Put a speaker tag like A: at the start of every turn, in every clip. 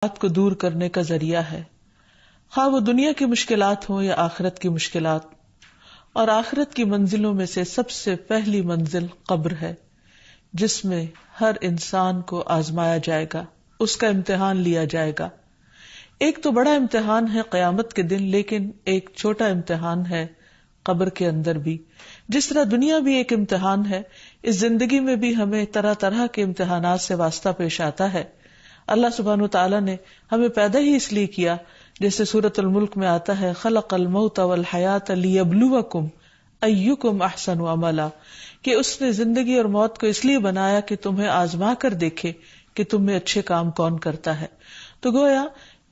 A: کو دور کرنے کا ذریعہ ہے، خواہ وہ دنیا کی مشکلات ہوں یا آخرت کی مشکلات. اور آخرت کی منزلوں میں سے سب سے پہلی منزل قبر ہے، جس میں ہر انسان کو آزمایا جائے گا، اس کا امتحان لیا جائے گا. ایک تو بڑا امتحان ہے قیامت کے دن، لیکن ایک چھوٹا امتحان ہے قبر کے اندر بھی. جس طرح دنیا بھی ایک امتحان ہے، اس زندگی میں بھی ہمیں طرح طرح کے امتحانات سے واسطہ پیش آتا ہے. اللہ سبحانہ وتعالیٰ نے ہمیں پیدا ہی اس لیے کیا، جیسے سورۃ الملک میں آتا ہے خلق الموت والحیات لیبلوکم ایکم احسن عملا، کہ اس نے زندگی اور موت کو اس لیے بنایا کہ تمہیں آزما کر دیکھے کہ تم میں اچھے کام کون کرتا ہے. تو گویا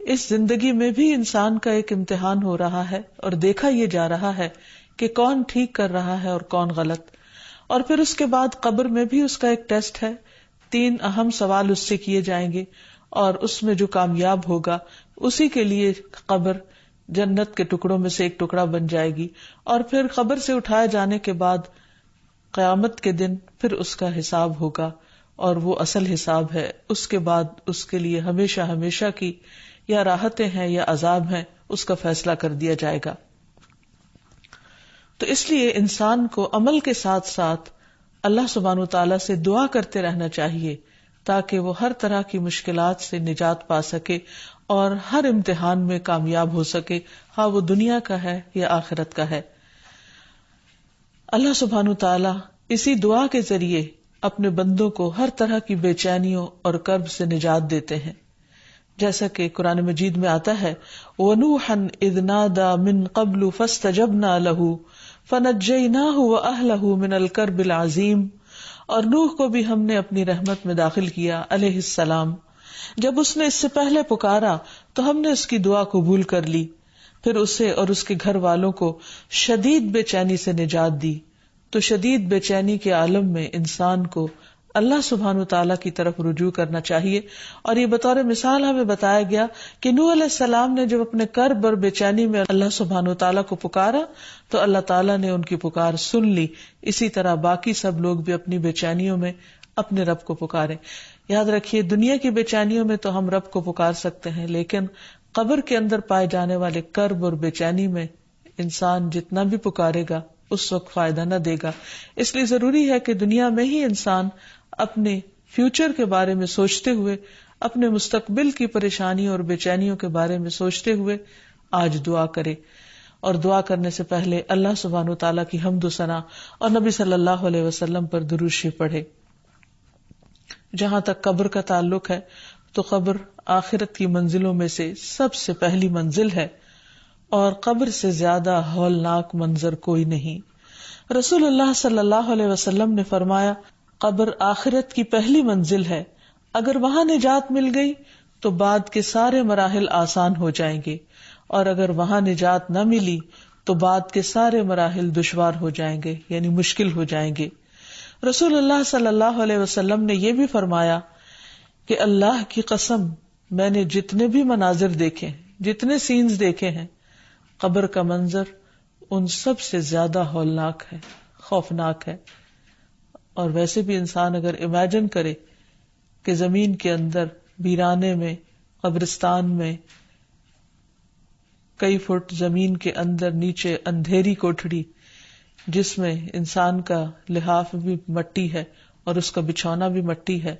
A: اس زندگی میں بھی انسان کا ایک امتحان ہو رہا ہے اور دیکھا یہ جا رہا ہے کہ کون ٹھیک کر رہا ہے اور کون غلط. اور پھر اس کے بعد قبر میں بھی اس کا ایک ٹیسٹ ہے، 3 اہم سوال اس سے کیے جائیں گے، اور اس میں جو کامیاب ہوگا اسی کے لیے قبر جنت کے ٹکڑوں میں سے ایک ٹکڑا بن جائے گی. اور پھر قبر سے اٹھائے جانے کے بعد قیامت کے دن پھر اس کا حساب ہوگا، اور وہ اصل حساب ہے. اس کے بعد اس کے لیے ہمیشہ ہمیشہ کی یا راحتیں ہیں یا عذاب ہیں، اس کا فیصلہ کر دیا جائے گا. تو اس لیے انسان کو عمل کے ساتھ ساتھ اللہ سبحانہ وتعالیٰ سے دعا کرتے رہنا چاہیے تاکہ وہ ہر طرح کی مشکلات سے نجات پا سکے اور ہر امتحان میں کامیاب ہو سکے، خواہ وہ دنیا کا ہے یا آخرت کا ہے. اللہ سبحانہ وتعالیٰ اسی دعا کے ذریعے اپنے بندوں کو ہر طرح کی بے چینیوں اور کرب سے نجات دیتے ہیں، جیسا کہ قرآن مجید میں آتا ہے وَنُوحًا إِذْ نَادَى مِن قَبْلُ فَاسْتَجَبْنَا لَهُ فَنَجَّيْنَاهُ وَأَهْلَهُ مِنَ الْكَرْبِ الْعَظِيمِ. اور نوح کو بھی ہم نے اپنی رحمت میں داخل کیا علیہ السلام. جب اس نے اس سے پہلے پکارا تو ہم نے اس کی دعا قبول کر لی، پھر اسے اور اس کے گھر والوں کو شدید بے چینی سے نجات دی. تو شدید بے چینی کے عالم میں انسان کو اللہ سبحانہ وتعالیٰ کی طرف رجوع کرنا چاہیے. اور یہ بطور مثال ہمیں بتایا گیا کہ نوح علیہ السلام نے جب اپنے کرب اور بے چینی میں اللہ سبحانہ وتعالیٰ کو پکارا تو اللہ تعالیٰ نے ان کی پکار سن لی. اسی طرح باقی سب لوگ بھی اپنی بے چینیوں میں اپنے رب کو پکاریں. یاد رکھیے دنیا کی بے چینیوں میں تو ہم رب کو پکار سکتے ہیں، لیکن قبر کے اندر پائے جانے والے کرب اور بے چینی میں انسان جتنا بھی پکارے گا اس وقت فائدہ نہ دے گا. اس لیے ضروری ہے کہ دنیا میں ہی انسان اپنے فیوچر کے بارے میں سوچتے ہوئے، اپنے مستقبل کی پریشانیوں اور بے چینیوں کے بارے میں سوچتے ہوئے آج دعا کرے. اور دعا کرنے سے پہلے اللہ سبحانہ وتعالیٰ کی حمد و ثنا اور نبی صلی اللہ علیہ وسلم پر درود شریف پڑھے. جہاں تک قبر کا تعلق ہے تو قبر آخرت کی منزلوں میں سے سب سے پہلی منزل ہے، اور قبر سے زیادہ ہولناک منظر کوئی نہیں. رسول اللہ صلی اللہ علیہ وسلم نے فرمایا قبر آخرت کی پہلی منزل ہے، اگر وہاں نجات مل گئی تو بعد کے سارے مراحل آسان ہو جائیں گے، اور اگر وہاں نجات نہ ملی تو بعد کے سارے مراحل دشوار ہو جائیں گے، یعنی مشکل ہو جائیں گے. رسول اللہ صلی اللہ علیہ وسلم نے یہ بھی فرمایا کہ اللہ کی قسم میں نے جتنے بھی مناظر دیکھے، جتنے سینز دیکھے ہیں، قبر کا منظر ان سب سے زیادہ ہولناک ہے، خوفناک ہے. اور ویسے بھی انسان اگر امیجن کرے کہ زمین کے اندر ویرانے میں، قبرستان میں، کئی فٹ زمین کے اندر نیچے اندھیری کوٹھڑی جس میں انسان کا لحاف بھی مٹی ہے اور اس کا بچھونا بھی مٹی ہے،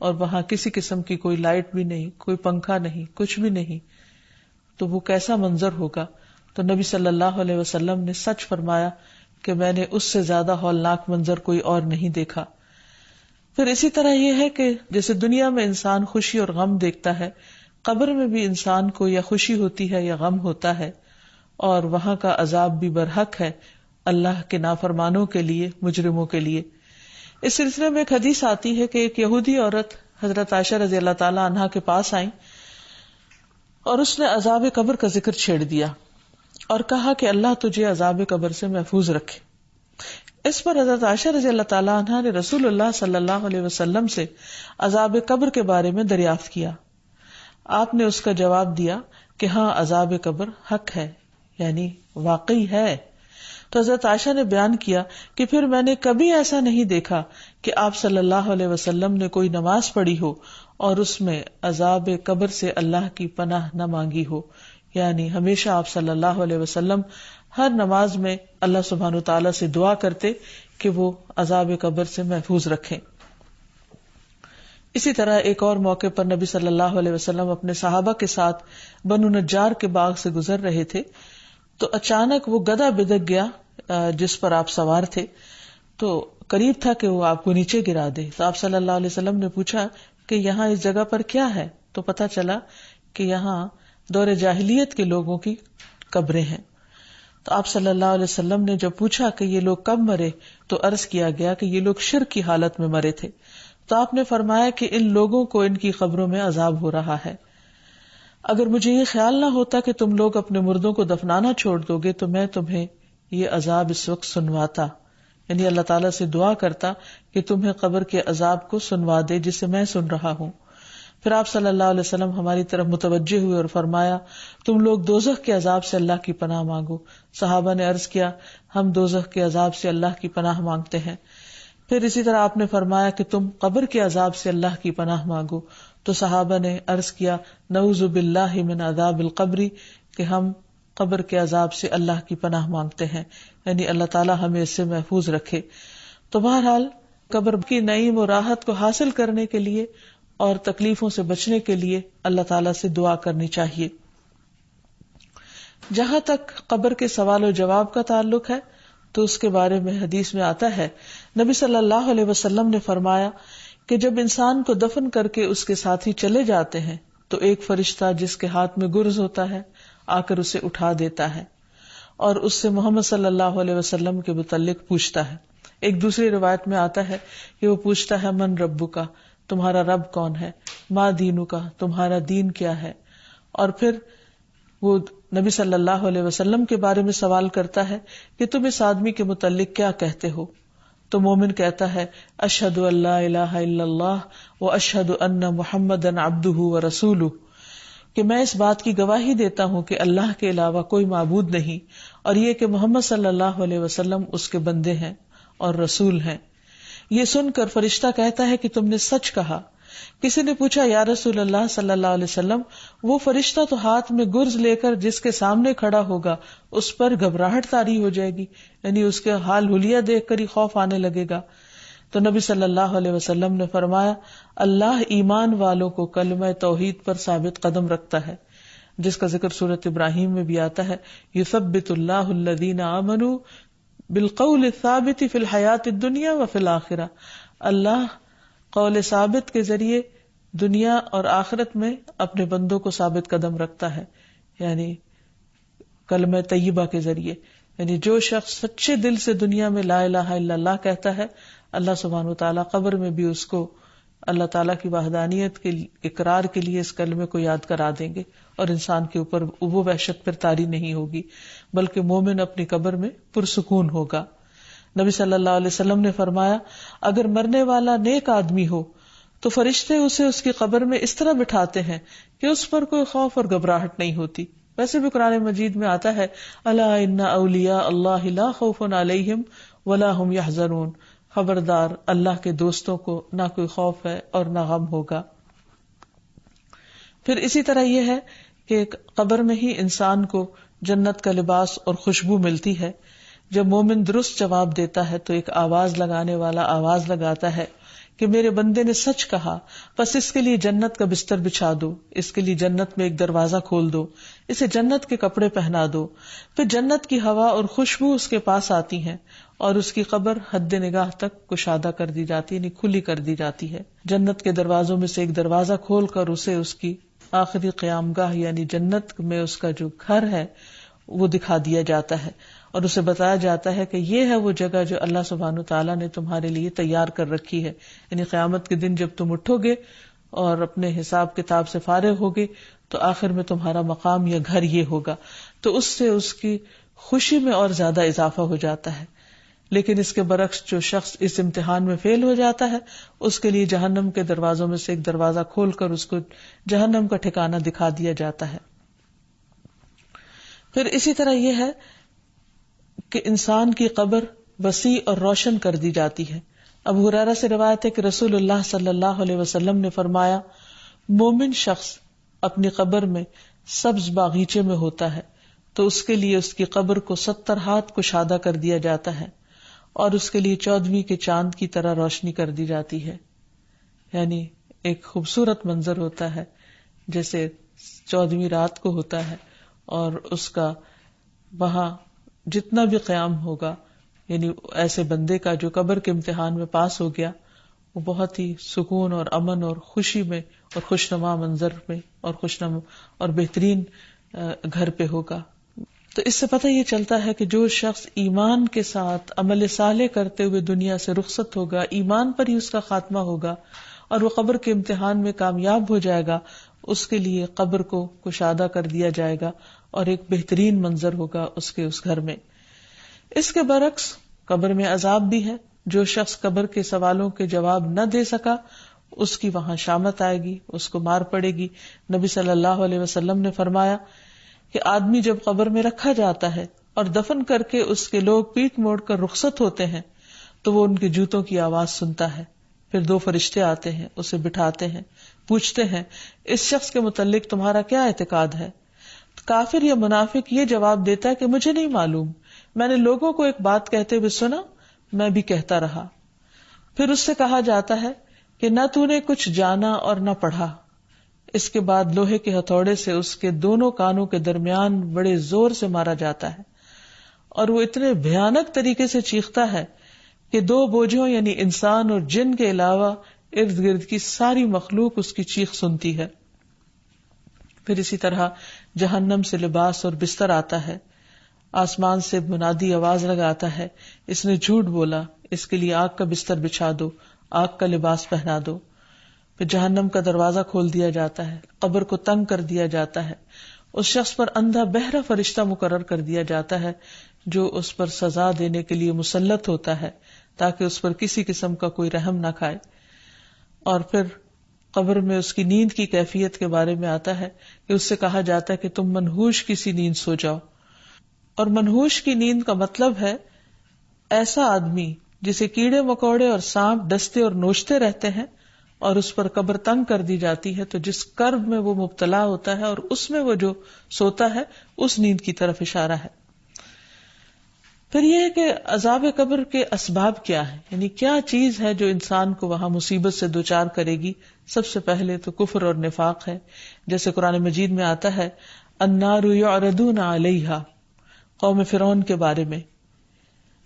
A: اور وہاں کسی قسم کی کوئی لائٹ بھی نہیں، کوئی پنکھا نہیں، کچھ بھی نہیں، تو وہ کیسا منظر ہوگا. تو نبی صلی اللہ علیہ وسلم نے سچ فرمایا کہ میں نے اس سے زیادہ ہولناک منظر کوئی اور نہیں دیکھا. پھر اسی طرح یہ ہے کہ جیسے دنیا میں انسان خوشی اور غم دیکھتا ہے، قبر میں بھی انسان کو یا خوشی ہوتی ہے یا غم ہوتا ہے، اور وہاں کا عذاب بھی برحق ہے اللہ کے نافرمانوں کے لیے، مجرموں کے لیے. اس سلسلے میں ایک حدیث آتی ہے کہ ایک یہودی عورت حضرت عائشہ رضی اللہ تعالی عنہا کے پاس آئیں اور اس نے عذاب قبر کا ذکر چھیڑ دیا اور کہا کہ اللہ تجھے عذاب قبر سے محفوظ رکھے. اس پر حضرت عائشہ رضی اللہ تعالی عنہا نے رسول اللہ صلی اللہ علیہ وسلم سے عذاب قبر کے بارے میں دریافت کیا. آپ نے اس کا جواب دیا کہ ہاں عذاب قبر حق ہے، یعنی واقعی ہے. تو حضرت عائشہ نے بیان کیا کہ پھر میں نے کبھی ایسا نہیں دیکھا کہ آپ صلی اللہ علیہ وسلم نے کوئی نماز پڑھی ہو اور اس میں عذاب قبر سے اللہ کی پناہ نہ مانگی ہو. یعنی ہمیشہ آپ صلی اللہ علیہ وسلم ہر نماز میں اللہ سبحانہ تعالیٰ سے دعا کرتے کہ وہ عذاب قبر سے محفوظ رکھیں. اسی طرح ایک اور موقع پر نبی صلی اللہ علیہ وسلم اپنے صحابہ کے ساتھ بنو نجار کے باغ سے گزر رہے تھے تو اچانک وہ گدھا بدک گیا جس پر آپ سوار تھے، تو قریب تھا کہ وہ آپ کو نیچے گرا دے. تو آپ صلی اللہ علیہ وسلم نے پوچھا کہ یہاں اس جگہ پر کیا ہے؟ تو پتہ چلا کہ یہاں دور جاہلیت کے لوگوں کی قبریں ہیں. تو آپ صلی اللہ علیہ وسلم نے جب پوچھا کہ یہ لوگ کب مرے تو عرض کیا گیا کہ یہ لوگ شرک کی حالت میں مرے تھے. تو آپ نے فرمایا کہ ان لوگوں کو ان کی قبروں میں عذاب ہو رہا ہے. اگر مجھے یہ خیال نہ ہوتا کہ تم لوگ اپنے مردوں کو دفنانا چھوڑ دو گے تو میں تمہیں یہ عذاب اس وقت سنواتا. یعنی اللہ تعالیٰ سے دعا کرتا کہ تمہیں قبر کے عذاب کو سنوا دے جسے میں سن رہا ہوں. پھر آپ صلی اللہ علیہ وسلم ہماری طرف متوجہ ہوئے اور فرمایا تم لوگ دوزخ کے عذاب سے اللہ کی پناہ مانگو. صحابہ نے عرض کیا ہم دوزخ کے عذاب سے اللہ کی پناہ مانگتے ہیں. پھر اسی طرح آپ نے فرمایا کہ تم قبر کے عذاب سے اللہ کی پناہ مانگو. تو صحابہ نے عرض کیا نعوذ باللہ من عذاب القبر، کہ ہم قبر کے عذاب سے اللہ کی پناہ مانگتے ہیں، یعنی اللہ تعالیٰ ہمیں اس سے محفوظ رکھے. تو بہرحال قبر کی نعیم و راحت کو حاصل کرنے کے لیے اور تکلیفوں سے بچنے کے لیے اللہ تعالیٰ سے دعا کرنی چاہیے. جہاں تک قبر کے سوال و جواب کا تعلق ہے تو اس کے بارے میں حدیث میں آتا ہے نبی صلی اللہ علیہ وسلم نے فرمایا کہ جب انسان کو دفن کر کے اس کے ساتھی چلے جاتے ہیں تو ایک فرشتہ جس کے ہاتھ میں گرز ہوتا ہے آ کر اسے اٹھا دیتا ہے اور اس سے محمد صلی اللہ علیہ وسلم کے متعلق پوچھتا ہے. ایک دوسری روایت میں آتا ہے کہ وہ پوچھتا ہے من ربک کا، تمہارا رب کون ہے، ما دینو کا، تمہارا دین کیا ہے، اور پھر وہ نبی صلی اللہ علیہ وسلم کے بارے میں سوال کرتا ہے کہ تم اس آدمی کے متعلق کیا کہتے ہو. تو مومن کہتا ہے اشہد ان لا الہ الا اللہ و اشہد ان محمدًا عبدہ و رسولہ، کہ میں اس بات کی گواہی دیتا ہوں کہ اللہ کے علاوہ کوئی معبود نہیں اور یہ کہ محمد صلی اللہ علیہ وسلم اس کے بندے ہیں اور رسول ہیں. یہ سن کر فرشتہ کہتا ہے کہ تم نے سچ کہا. کسی نے پوچھا یا رسول اللہ صلی اللہ علیہ وسلم وہ فرشتہ تو ہاتھ میں گرز لے کر جس کے سامنے کھڑا ہوگا اس پر گھبراہٹ طاری ہو جائے گی، یعنی اس کے حال حلیہ دیکھ کر ہی خوف آنے لگے گا. تو نبی صلی اللہ علیہ وسلم نے فرمایا اللہ ایمان والوں کو کلمہ توحید پر ثابت قدم رکھتا ہے، جس کا ذکر سورۃ ابراہیم میں بھی آتا ہے یثبت اللہ الذین آمنوا بالقول الثابت فی الحیات الدنیا وفی الآخرہ. اللہ قول ثابت کے ذریعے دنیا اور آخرت میں اپنے بندوں کو ثابت قدم رکھتا ہے، یعنی کلمہ طیبہ کے ذریعے. یعنی جو شخص سچے دل سے دنیا میں لا الہ الا اللہ کہتا ہے اللہ سبحانہ وتعالیٰ قبر میں بھی اس کو اللہ تعالیٰ کی وحدانیت کے اقرار کے لیے اس کلمے کو یاد کرا دیں گے اور انسان کے اوپر وہ وحشت پھر طاری نہیں ہوگی بلکہ مومن اپنی قبر میں پرسکون ہوگا. نبی صلی اللہ علیہ وسلم نے فرمایا اگر مرنے والا نیک آدمی ہو تو فرشتے اسے اس کی قبر میں اس طرح بٹھاتے ہیں کہ اس پر کوئی خوف اور گھبراہٹ نہیں ہوتی. ویسے بھی قرآن مجید میں آتا ہے الا ان اولیاء اللہ لا خوف علیہم ولا هم یحزنون، خبردار اللہ کے دوستوں کو نہ کوئی خوف ہے اور نہ غم ہوگا. پھر اسی طرح یہ ہے کہ قبر میں ہی انسان کو جنت کا لباس اور خوشبو ملتی ہے. جب مومن درست جواب دیتا ہے تو ایک آواز لگانے والا آواز لگاتا ہے کہ میرے بندے نے سچ کہا، بس اس کے لیے جنت کا بستر بچھا دو، اس کے لیے جنت میں ایک دروازہ کھول دو، اسے جنت کے کپڑے پہنا دو. پھر جنت کی ہوا اور خوشبو اس کے پاس آتی ہیں اور اس کی قبر حد نگاہ تک کشادہ کر دی جاتی ہے، یعنی کھلی کر دی جاتی ہے. جنت کے دروازوں میں سے ایک دروازہ کھول کر اسے اس کی آخری قیام گاہ یعنی جنت میں اس کا جو گھر ہے وہ دکھا دیا جاتا ہے اور اسے بتایا جاتا ہے کہ یہ ہے وہ جگہ جو اللہ سبحانہ تعالیٰ نے تمہارے لیے تیار کر رکھی ہے. یعنی قیامت کے دن جب تم اٹھو گے اور اپنے حساب کتاب سے فارغ ہوگے تو آخر میں تمہارا مقام یا گھر یہ ہوگا. تو اس سے اس کی خوشی میں اور زیادہ اضافہ ہو جاتا ہے. لیکن اس کے برعکس جو شخص اس امتحان میں فیل ہو جاتا ہے اس کے لیے جہنم کے دروازوں میں سے ایک دروازہ کھول کر اس کو جہنم کا ٹھکانہ دکھا دیا جاتا ہے. پھر اسی طرح یہ ہے کہ انسان کی قبر وسیع اور روشن کر دی جاتی ہے. ابو ہریرہ سے روایت ہے کہ رسول اللہ صلی اللہ علیہ وسلم نے فرمایا، مومن شخص اپنی قبر میں سبز باغیچے میں ہوتا ہے تو اس کے لیے اس کی قبر کو 70 ہاتھ کشادہ کر دیا جاتا ہے اور اس کے لیے 14ویں کے چاند کی طرح روشنی کر دی جاتی ہے. یعنی ایک خوبصورت منظر ہوتا ہے جیسے 14ویں رات کو ہوتا ہے، اور اس کا وہاں جتنا بھی قیام ہوگا، یعنی ایسے بندے کا جو قبر کے امتحان میں پاس ہو گیا، وہ بہت ہی سکون اور امن اور خوشی میں اور خوشنما منظر میں اور خوشنما اور بہترین گھر پہ ہوگا. تو اس سے پتہ یہ چلتا ہے کہ جو شخص ایمان کے ساتھ عمل صالح کرتے ہوئے دنیا سے رخصت ہوگا، ایمان پر ہی اس کا خاتمہ ہوگا اور وہ قبر کے امتحان میں کامیاب ہو جائے گا، اس کے لیے قبر کو کشادہ کر دیا جائے گا اور ایک بہترین منظر ہوگا اس کے اس گھر میں. اس کے برعکس قبر میں عذاب بھی ہے. جو شخص قبر کے سوالوں کے جواب نہ دے سکا، اس کی وہاں شامت آئے گی، اس کو مار پڑے گی. نبی صلی اللہ علیہ وسلم نے فرمایا کہ آدمی جب قبر میں رکھا جاتا ہے اور دفن کر کے اس کے لوگ پیٹ موڑ کر رخصت ہوتے ہیں تو وہ ان کے جوتوں کی آواز سنتا ہے. پھر 2 فرشتے آتے ہیں، اسے بٹھاتے ہیں، پوچھتے ہیں اس شخص کے متعلق تمہارا کیا اعتقاد ہے؟ کافر یا منافق یہ جواب دیتا ہے کہ مجھے نہیں معلوم، میں نے لوگوں کو ایک بات کہتے ہوئے سنا، میں بھی کہتا رہا. پھر اس سے کہا جاتا ہے کہ نہ تو نے کچھ جانا اور نہ پڑھا. اس کے بعد لوہے کے ہتھوڑے سے اس کے دونوں کانوں کے درمیان بڑے زور سے مارا جاتا ہے اور وہ اتنے بھیانک طریقے سے چیختا ہے کہ 2 بوجھوں یعنی انسان اور جن کے علاوہ ارد گرد کی ساری مخلوق اس کی چیخ سنتی ہے. پھر اسی طرح جہنم سے لباس اور بستر آتا ہے. آسمان سے منادی آواز لگاتا ہے، اس نے جھوٹ بولا، اس کے لیے آگ کا بستر بچھا دو، آگ کا لباس پہنا دو. پھر جہنم کا دروازہ کھول دیا جاتا ہے، قبر کو تنگ کر دیا جاتا ہے. اس شخص پر اندھا بہرا فرشتہ مقرر کر دیا جاتا ہے جو اس پر سزا دینے کے لیے مسلط ہوتا ہے تاکہ اس پر کسی قسم کا کوئی رحم نہ کھائے. اور پھر قبر میں اس کی نیند کی کیفیت کے بارے میں آتا ہے کہ اس سے کہا جاتا ہے کہ تم منحوش کسی نیند سو جاؤ. اور منحوش کی نیند کا مطلب ہے ایسا آدمی جسے کیڑے مکوڑے اور سانپ ڈستے اور نوچتے رہتے ہیں اور اس پر قبر تنگ کر دی جاتی ہے تو جس کرب میں وہ مبتلا ہوتا ہے اور اس میں وہ جو سوتا ہے اس نیند کی طرف اشارہ ہے. پھر یہ ہے کہ عذاب قبر کے اسباب کیا ہے، یعنی کیا چیز ہے جو انسان کو وہاں مصیبت سے دوچار کرے گی. سب سے پہلے تو کفر اور نفاق ہے، جیسے قرآن مجید میں آتا ہے النار یعرضون علیہا، قوم فرعون کے بارے میں،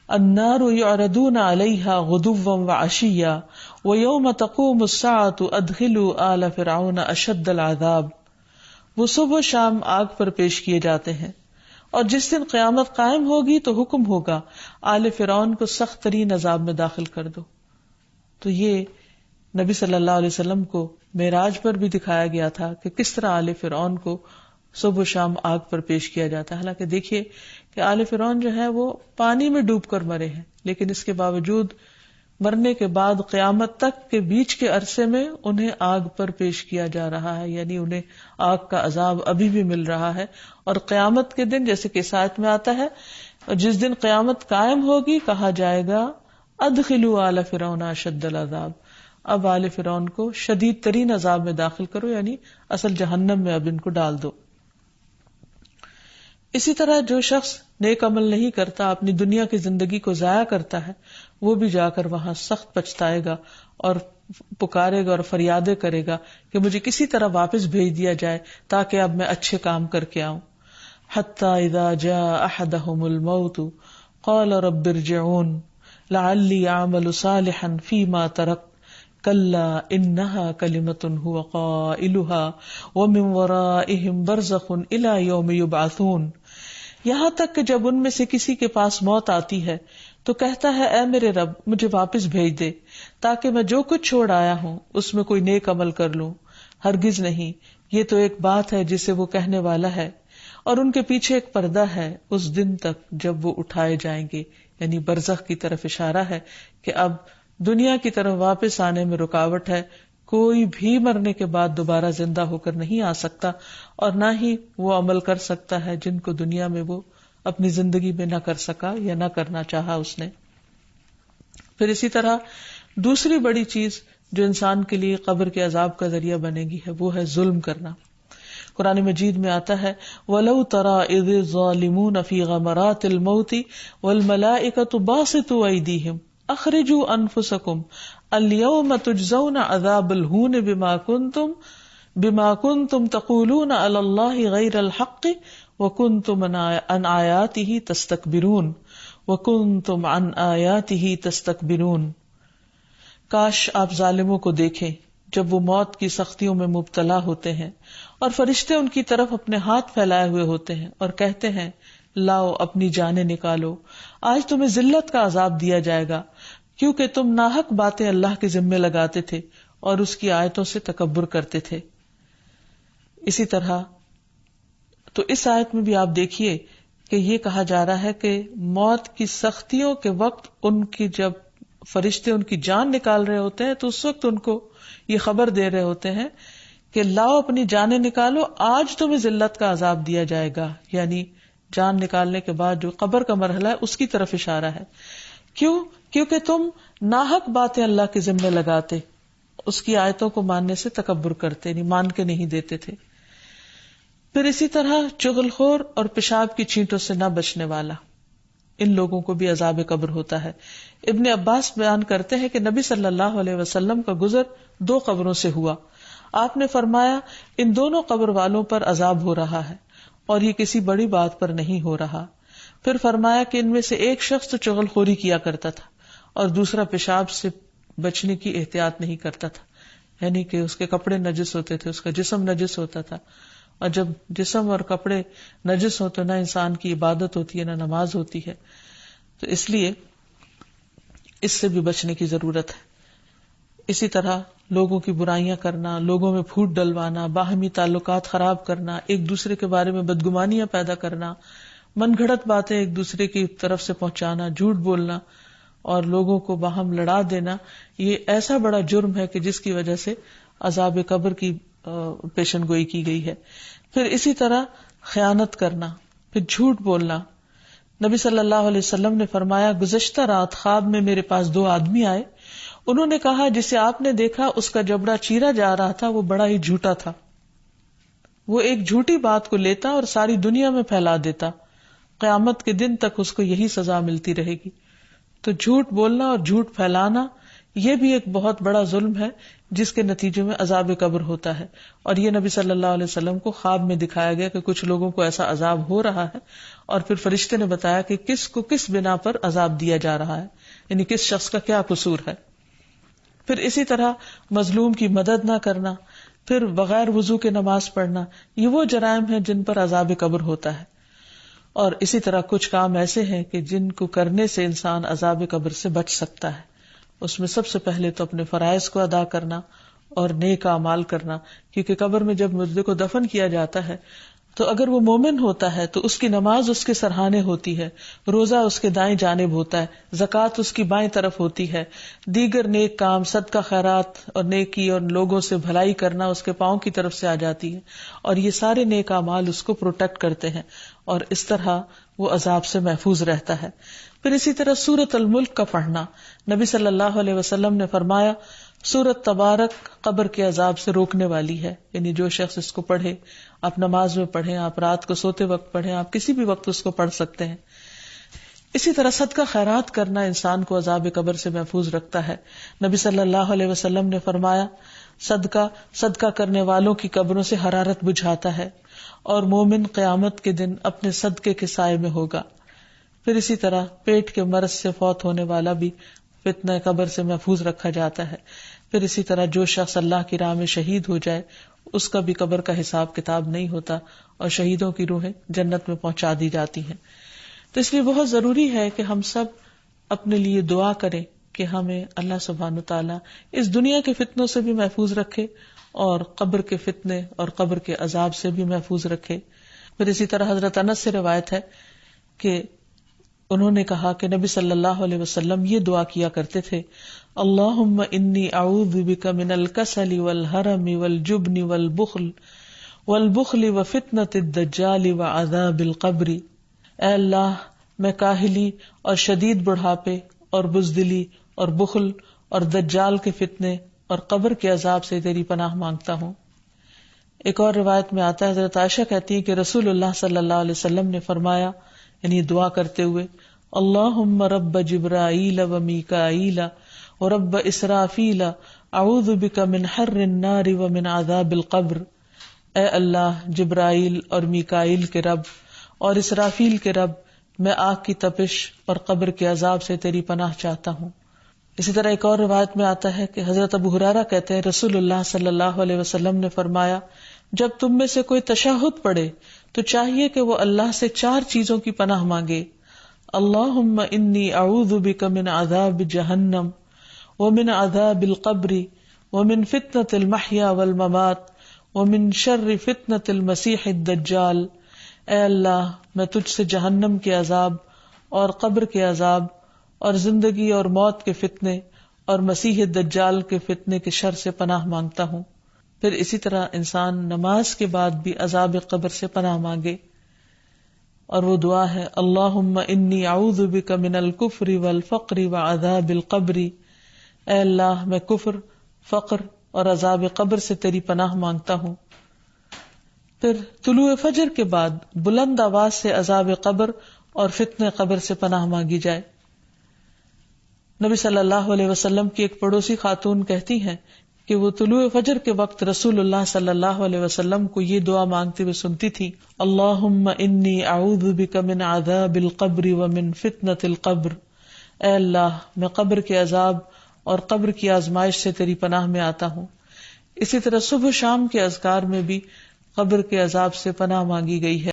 A: النار یعرضون علیہا غدوا وعشیا ویوم تقوم الساعۃ ادخلوا آل فرعون اشد العذاب. وہ صبح و شام آگ پر پیش کیے جاتے ہیں اور جس دن قیامت قائم ہوگی تو حکم ہوگا آل فرعون کو سخت ترین عذاب میں داخل کر دو. تو یہ نبی صلی اللہ علیہ وسلم کو معراج پر بھی دکھایا گیا تھا کہ کس طرح آل فرعون کو صبح و شام آگ پر پیش کیا جاتا ہے. حالانکہ دیکھیے کہ آل فرعون جو ہے وہ پانی میں ڈوب کر مرے ہیں، لیکن اس کے باوجود مرنے کے بعد قیامت تک کے بیچ کے عرصے میں انہیں آگ پر پیش کیا جا رہا ہے، یعنی انہیں آگ کا عذاب ابھی بھی مل رہا ہے. اور قیامت کے دن جیسے کہ آیت میں آتا ہے جس دن قیامت قائم ہوگی کہا جائے گا ادخلوا آل فرعون اشد العذاب، اب آل فرعون کو شدید ترین عذاب میں داخل کرو، یعنی اصل جہنم میں اب ان کو ڈال دو. اسی طرح جو شخص نیک عمل نہیں کرتا، اپنی دنیا کی زندگی کو ضائع کرتا ہے، وہ بھی جا کر وہاں سخت پچھتائے گا اور پکارے گا اور فریادیں کرے گا کہ مجھے کسی طرح واپس بھیج دیا جائے تاکہ اب میں اچھے کام کر کے آؤں. حتی اذا جاء احدهم الموت قال رب ارجعون لعلی اعمل صالحا فیما ترکت کلا انها کلمۃ هو قائلها ومن ورائهم برزخ الى یوم یبعثون. یہاں تک کہ جب ان میں سے کسی کے پاس موت آتی ہے تو کہتا ہے اے میرے رب مجھے واپس بھیج دے تاکہ میں جو کچھ چھوڑ آیا ہوں اس میں کوئی نیک عمل کر لوں. ہرگز نہیں، یہ تو ایک بات ہے جسے وہ کہنے والا ہے اور ان کے پیچھے ایک پردہ ہے اس دن تک جب وہ اٹھائے جائیں گے. یعنی برزخ کی طرف اشارہ ہے کہ اب دنیا کی طرف واپس آنے میں رکاوٹ ہے، کوئی بھی مرنے کے بعد دوبارہ زندہ ہو کر نہیں آ سکتا اور نہ ہی وہ عمل کر سکتا ہے جن کو دنیا میں وہ اپنی زندگی میں نہ کر سکا یا نہ کرنا چاہا اس نے. پھر اسی طرح دوسری بڑی چیز جو انسان کے لیے قبر کے عذاب کا ذریعہ بنے گی ہے وہ ہے ظلم کرنا. قرآن مجید میں آتا ہے وَلَوْ تَرَى إِذِ الظَّالِمُونَ فِي غَمَرَاتِ الْمَوْتِ وَالْمَلَائِكَةُ بَاسِطُو أَيْدِيهِمْ أَخْرِجُوا أَنفُسَكُمْ الْيَوْمَ تُجْزَوْنَ عَذَابَ الْهُونِ بِمَا كُنْتُمْ تَقُولُونَ عَلَى اللَّهِ غَيْرَ الْحَقِّ وَكُنْتُمْ عَنْ آيَاتِهِ تَسْتَكْبِرُونَ. کاش آپ ظالموں کو دیکھیں جب وہ موت کی سختیوں میں مبتلا ہوتے ہیں اور فرشتے ان کی طرف اپنے ہاتھ پھیلائے ہوئے ہوتے ہیں اور کہتے ہیں لاؤ اپنی جانیں نکالو، آج تمہیں ذلت کا عذاب دیا جائے گا کیونکہ تم ناحق باتیں اللہ کے ذمے لگاتے تھے اور اس کی آیتوں سے تکبر کرتے تھے. اسی طرح تو اس آیت میں بھی آپ دیکھیے کہ یہ کہا جا رہا ہے کہ موت کی سختیوں کے وقت ان کی جب فرشتے ان کی جان نکال رہے ہوتے ہیں تو اس وقت ان کو یہ خبر دے رہے ہوتے ہیں کہ لاؤ اپنی جانیں نکالو، آج تمہیں ذلت کا عذاب دیا جائے گا. یعنی جان نکالنے کے بعد جو قبر کا مرحلہ ہے اس کی طرف اشارہ ہے. کیونکہ تم ناحق باتیں اللہ کے ذمے لگاتے، اس کی آیتوں کو ماننے سے تکبر کرتے، نہیں مان کے نہیں دیتے تھے. پھر اسی طرح چغل خور اور پیشاب کی چھینٹوں سے نہ بچنے والا، ان لوگوں کو بھی عذاب قبر ہوتا ہے. ابن عباس بیان کرتے ہیں کہ نبی صلی اللہ علیہ وسلم کا گزر 2 قبروں سے ہوا. آپ نے فرمایا ان دونوں قبر والوں پر عذاب ہو رہا ہے اور یہ کسی بڑی بات پر نہیں ہو رہا. پھر فرمایا کہ ان میں سے ایک شخص تو چغل خوری کیا کرتا تھا اور دوسرا پیشاب سے بچنے کی احتیاط نہیں کرتا تھا، یعنی کہ اس کے کپڑے نجس ہوتے تھے، اس کا جسم نجس ہوتا تھا، اور جب جسم اور کپڑے نجس ہو تو نہ انسان کی عبادت ہوتی ہے نہ نماز ہوتی ہے. تو اس لیے اس سے بھی بچنے کی ضرورت ہے. اسی طرح لوگوں کی برائیاں کرنا، لوگوں میں پھوٹ ڈلوانا، باہمی تعلقات خراب کرنا، ایک دوسرے کے بارے میں بدگمانیاں پیدا کرنا، من گھڑت باتیں ایک دوسرے کی طرف سے پہنچانا، جھوٹ بولنا اور لوگوں کو باہم لڑا دینا، یہ ایسا بڑا جرم ہے کہ جس کی وجہ سے عذاب قبر کی پیشن گوئی کی گئی ہے. پھر اسی طرح خیانت کرنا، پھر جھوٹ بولنا. نبی صلی اللہ علیہ وسلم نے فرمایا گزشتہ رات خواب میں میرے پاس 2 آدمی آئے، انہوں نے کہا جسے آپ نے دیکھا اس کا جبڑا چیرا جا رہا تھا وہ بڑا ہی جھوٹا تھا، وہ ایک جھوٹی بات کو لیتا اور ساری دنیا میں پھیلا دیتا، قیامت کے دن تک اس کو یہی سزا ملتی رہے گی. تو جھوٹ بولنا اور جھوٹ پھیلانا یہ بھی ایک بہت بڑا ظلم ہے جس کے نتیجے میں عذاب قبر ہوتا ہے. اور یہ نبی صلی اللہ علیہ وسلم کو خواب میں دکھایا گیا کہ کچھ لوگوں کو ایسا عذاب ہو رہا ہے اور پھر فرشتے نے بتایا کہ کس کو کس بنا پر عذاب دیا جا رہا ہے، یعنی کس شخص کا کیا قصور ہے. پھر اسی طرح مظلوم کی مدد نہ کرنا، پھر بغیر وضو کے نماز پڑھنا، یہ وہ جرائم ہیں جن پر عذاب قبر ہوتا ہے. اور اسی طرح کچھ کام ایسے ہیں کہ جن کو کرنے سے انسان عذاب قبر سے بچ سکتا ہے. اس میں سب سے پہلے تو اپنے فرائض کو ادا کرنا اور نیک اعمال کرنا، کیونکہ قبر میں جب مردے کو دفن کیا جاتا ہے تو اگر وہ مومن ہوتا ہے تو اس کی نماز اس کے سرہانے ہوتی ہے، روزہ اس کے دائیں جانب ہوتا ہے، زکوٰۃ اس کی بائیں طرف ہوتی ہے، دیگر نیک کام صدقہ خیرات اور نیکی اور لوگوں سے بھلائی کرنا اس کے پاؤں کی طرف سے آ جاتی ہے، اور یہ سارے نیک اعمال اس کو پروٹیکٹ کرتے ہیں اور اس طرح وہ عذاب سے محفوظ رہتا ہے. پھر اسی طرح سورۃ الملک کا پڑھنا، نبی صلی اللہ علیہ وسلم نے فرمایا سورۃ تبارک قبر کے عذاب سے روکنے والی ہے، یعنی جو شخص اس کو پڑھے، آپ نماز میں پڑھیں، آپ رات کو سوتے وقت پڑھیں، آپ کسی بھی وقت اس کو پڑھ سکتے ہیں. اسی طرح صدقہ خیرات کرنا انسان کو عذاب قبر سے محفوظ رکھتا ہے. نبی صلی اللہ علیہ وسلم نے فرمایا صدقہ کرنے والوں کی قبروں سے حرارت بجھاتا ہے اور مومن قیامت کے دن اپنے صدقے کے سائے میں ہوگا. پھر اسی طرح پیٹ کے مرض سے فوت ہونے والا بھی فتنہ قبر سے محفوظ رکھا جاتا ہے. پھر اسی طرح جو شخص اللہ کی راہ میں شہید ہو جائے اس کا بھی قبر کا حساب کتاب نہیں ہوتا اور شہیدوں کی روحیں جنت میں پہنچا دی جاتی ہیں. تو اس لیے بہت ضروری ہے کہ ہم سب اپنے لیے دعا کریں کہ ہمیں اللہ سبحانہ وتعالی اس دنیا کے فتنوں سے بھی محفوظ رکھے اور قبر کے فتنے اور قبر کے عذاب سے بھی محفوظ رکھے. پھر اسی طرح حضرت انس سے روایت ہے کہ انہوں نے کہا کہ نبی صلی اللہ علیہ وسلم یہ دعا کیا کرتے تھے، اللہم انی اعوذ بک من الکسل والحرم والجبن والبخل وفتنة الدجال وعذاب القبر. اے اللہ میں کاہلی اور شدید بڑھاپے اور بزدلی اور بخل اور دجال کے فتنے اور قبر کے عذاب سے تیری پناہ مانگتا ہوں۔ ایک اور روایت میں آتا ہے، حضرت عائشہ کہتی ہیں کہ رسول اللہ صلی اللہ علیہ وسلم نے فرمایا، یعنی دعا کرتے ہوئے، اللہم رب جبرائیل و میکائیل و رب اسرافیل اعوذ بک من حر النار و من عذاب القبر، اے اللہ جبرائیل اور میکائیل کے رب اور اسرافیل کے رب، میں آگ کی تپش اور قبر کے عذاب سے تیری پناہ چاہتا ہوں۔ اسی طرح ایک اور روایت میں آتا ہے کہ حضرت ابو ہریرہ کہتے ہیں رسول اللہ صلی اللہ علیہ وسلم نے فرمایا، جب تم میں سے کوئی تشہد پڑھے تو چاہیے کہ وہ اللہ سے 4 چیزوں کی پناہ مانگے، اللہم انی اعوذ بک من عذاب جہنم ومن عذاب القبر ومن فتنة المحیا والممات ومن شر فتنة المسیح الدجال، اے اللہ میں تجھ سے جہنم کے عذاب اور قبر کے عذاب اور زندگی اور موت کے فتنے اور مسیح دجال کے فتنے کے شر سے پناہ مانگتا ہوں۔ پھر اسی طرح انسان نماز کے بعد بھی عذاب قبر سے پناہ مانگے، اور وہ دعا ہے اللہم انی اعوذ بک من الکفر والفقر وعذاب القبر، اے اللہ میں کفر، فقر اور عذاب قبر سے تیری پناہ مانگتا ہوں۔ پھر طلوع فجر کے بعد بلند آواز سے عذاب قبر اور فتنہ قبر سے پناہ مانگی جائے۔ نبی صلی اللہ علیہ وسلم کی ایک پڑوسی خاتون کہتی ہیں کہ وہ طلوع فجر کے وقت رسول اللہ صلی اللہ علیہ وسلم کو یہ دعا مانگتے ہوئے سنتی تھی، اللہم انی اعوذ بک من عذاب القبر ومن فتنة القبر، اے اللہ میں قبر کے عذاب اور قبر کی آزمائش سے تیری پناہ میں آتا ہوں۔ اسی طرح صبح شام کے اذکار میں بھی قبر کے عذاب سے پناہ مانگی گئی ہے۔